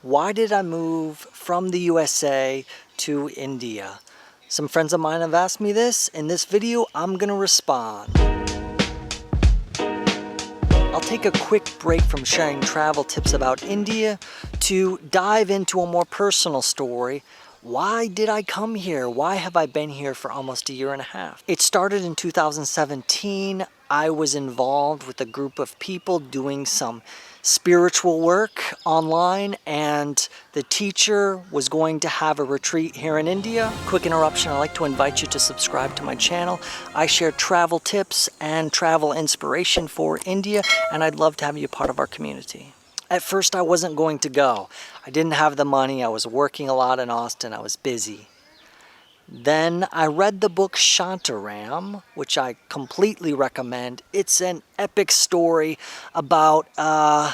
Why did I move from the USA to India? Some friends of mine have asked me this. In this video, I'm gonna respond. I'll take a quick break from sharing travel tips about India to dive into a more personal story. Why did I come here? Why have I been here for almost a year and a half? It started in 2017. I was involved with a group of people doing some spiritual work online, and the teacher was going to have a retreat here in India. Quick interruption, I'd like to invite you to subscribe to my channel. I share travel tips and travel inspiration for India, and I'd love to have you a part of our community. At first I wasn't going to go. I didn't have the money, I was working a lot in Austin, I was busy. Then I read the book Shantaram, which I completely recommend. It's an epic story about a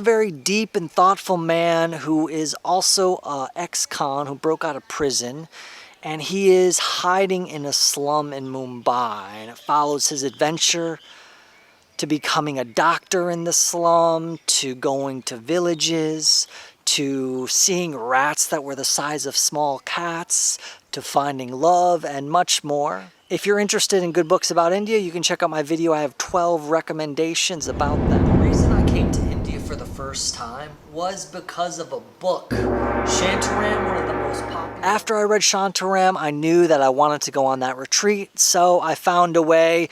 very deep and thoughtful man who is also an ex-con who broke out of prison, and he is hiding in a slum in Mumbai, and it follows his adventure to becoming a doctor in the slum, to going to villages, to seeing rats that were the size of small cats, to finding love, and much more. If you're interested in good books about India, you can check out my video. I have 12 recommendations about them. The reason I came to India for the first time was because of a book, Shantaram, one of the most popular. After I read Shantaram, I knew that I wanted to go on that retreat, so I found a way.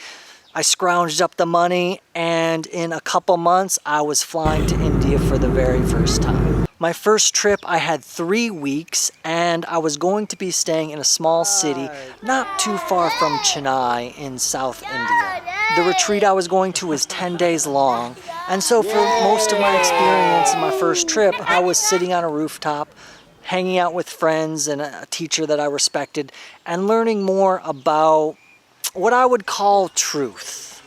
I scrounged up the money, and in a couple months, I was flying to India for the very first time. My first trip, I had 3 weeks, and I was going to be staying in a small city not too far from Chennai in South India. The retreat I was going to was 10 days long, and so for most of my experience in my first trip, I was sitting on a rooftop, hanging out with friends and a teacher that I respected, and learning more about what I would call truth.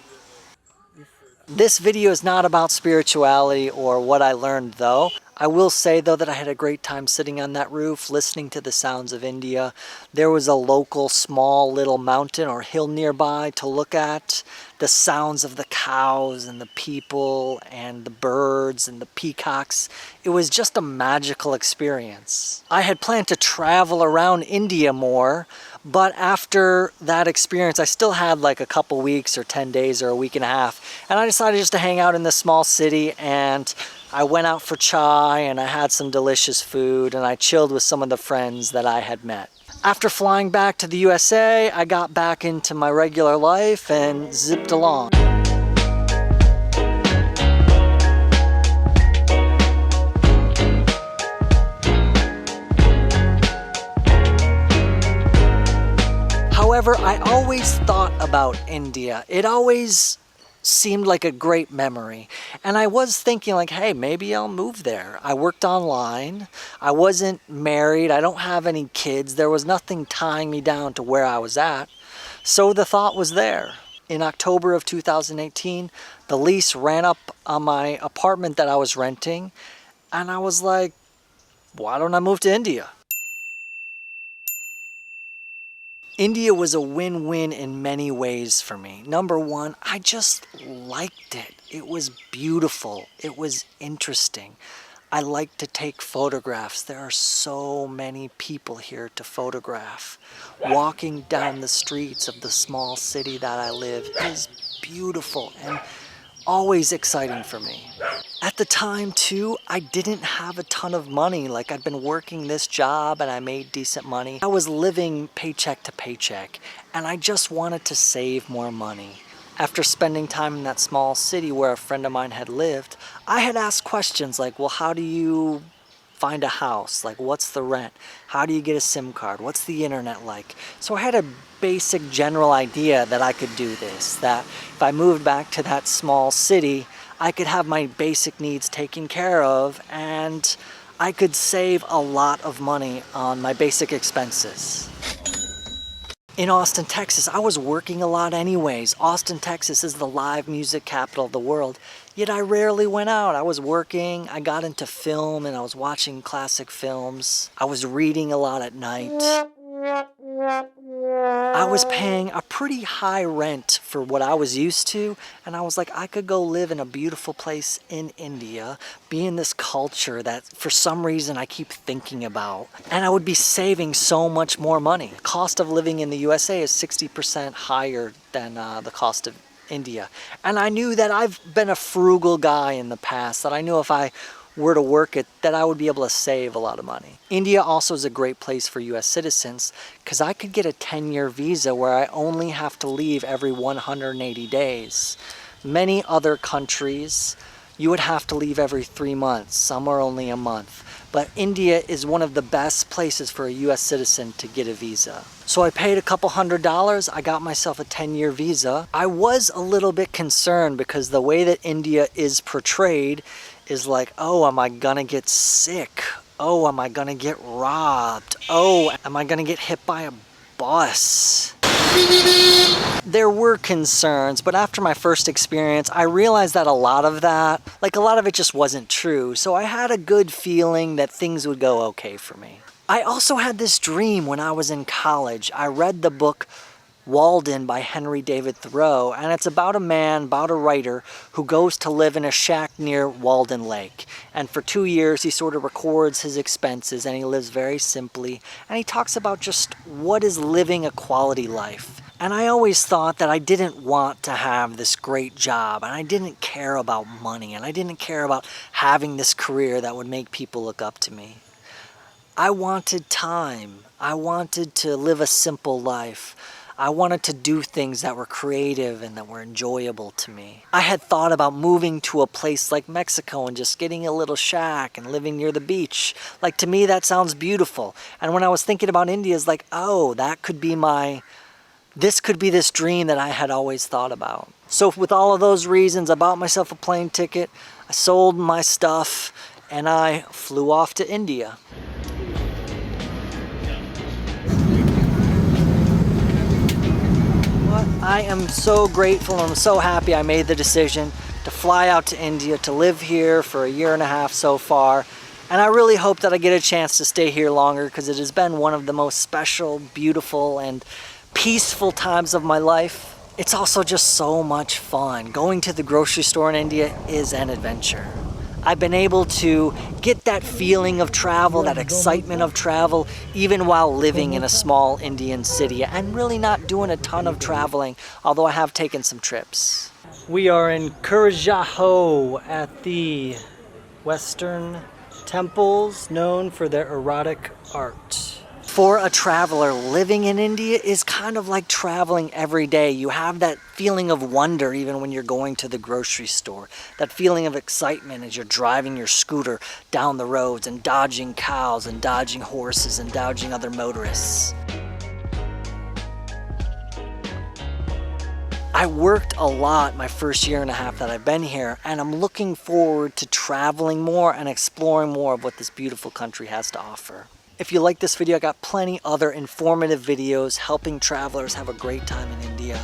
This video is not about spirituality or what I learned though. I will say though that I had a great time sitting on that roof, listening to the sounds of India. There was a local small little mountain or hill nearby to look at. The sounds of the cows and the people and the birds and the peacocks. It was just a magical experience. I had planned to travel around India more, but after that experience, I still had like a couple weeks or 10 days or a week and a half. And I decided just to hang out in this small city, and I went out for chai and I had some delicious food and I chilled with some of the friends that I had met. After flying back to the USA, I got back into my regular life and zipped along. However, I always thought about India. It always seemed like a great memory. And I was thinking like, hey, maybe I'll move there. I worked online. I wasn't married. I don't have any kids. There was nothing tying me down to where I was at. So the thought was there. In October of 2018, the lease ran up on my apartment that I was renting. And I was like, why don't I move to India? India was a win-win in many ways for me. Number one, I just liked it. It was beautiful. It was interesting. I like to take photographs. There are so many people here to photograph. Walking down the streets of the small city that I live is beautiful and always exciting for me. At the time too, I didn't have a ton of money. Like, I'd been working this job and I made decent money. I was living paycheck to paycheck, and I just wanted to save more money. After spending time in that small city where a friend of mine had lived, I had asked questions like, well, how do you find a house? Like, what's the rent? How do you get a SIM card? What's the internet like? So I had a basic general idea that I could do this, that if I moved back to that small city, I could have my basic needs taken care of, and I could save a lot of money on my basic expenses. In Austin, Texas, I was working a lot anyways. Austin, Texas is the live music capital of the world, yet I rarely went out. I was working, I got into film, and I was watching classic films. I was reading a lot at night. I was paying a pretty high rent for what I was used to, and I was like, I could go live in a beautiful place in India, be in this culture that for some reason I keep thinking about, and I would be saving so much more money. Cost of living in the USA is 60% higher than the cost of India. And I knew that I've been a frugal guy in the past, that I knew if I were to work it, that I would be able to save a lot of money. India also is a great place for US citizens because I could get a 10-year visa where I only have to leave every 180 days. Many other countries, you would have to leave every 3 months. Some are only a month. But India is one of the best places for a US citizen to get a visa. So I paid a couple $100, I got myself a 10-year visa. I was a little bit concerned because the way that India is portrayed is like, oh, am I gonna get sick? Oh, am I gonna get robbed? Oh, am I gonna get hit by a bus? There were concerns, but after my first experience, I realized that a lot of it just wasn't true. So I had a good feeling that things would go okay for me. I also had this dream when I was in college. I read the book Walden by Henry David Thoreau, and it's about a man, about a writer, who goes to live in a shack near Walden Lake. And for 2 years, he sort of records his expenses, and he lives very simply. And he talks about just what is living a quality life. And I always thought that I didn't want to have this great job, and I didn't care about money, and I didn't care about having this career that would make people look up to me. I wanted time. I wanted to live a simple life. I wanted to do things that were creative and that were enjoyable to me. I had thought about moving to a place like Mexico and just getting a little shack and living near the beach. Like, to me, that sounds beautiful. And when I was thinking about India, it's like, oh, that could be this could be this dream that I had always thought about. So with all of those reasons, I bought myself a plane ticket, I sold my stuff, and I flew off to India. I am so grateful and I'm so happy I made the decision to fly out to India, to live here for 1.5 years so far. And I really hope that I get a chance to stay here longer because it has been one of the most special, beautiful, and peaceful times of my life. It's also just so much fun. Going to the grocery store in India is an adventure. I've been able to get that feeling of travel, that excitement of travel, even while living in a small Indian city and really not doing a ton of traveling, although I have taken some trips. We are in Khajuraho at the Western temples known for their erotic art. For a traveler, living in India is kind of like traveling every day. You have that feeling of wonder even when you're going to the grocery store. That feeling of excitement as you're driving your scooter down the roads and dodging cows and dodging horses and dodging other motorists. I worked a lot my first 1.5 years that I've been here, and I'm looking forward to traveling more and exploring more of what this beautiful country has to offer. If you like this video, I got plenty other informative videos helping travelers have a great time in India.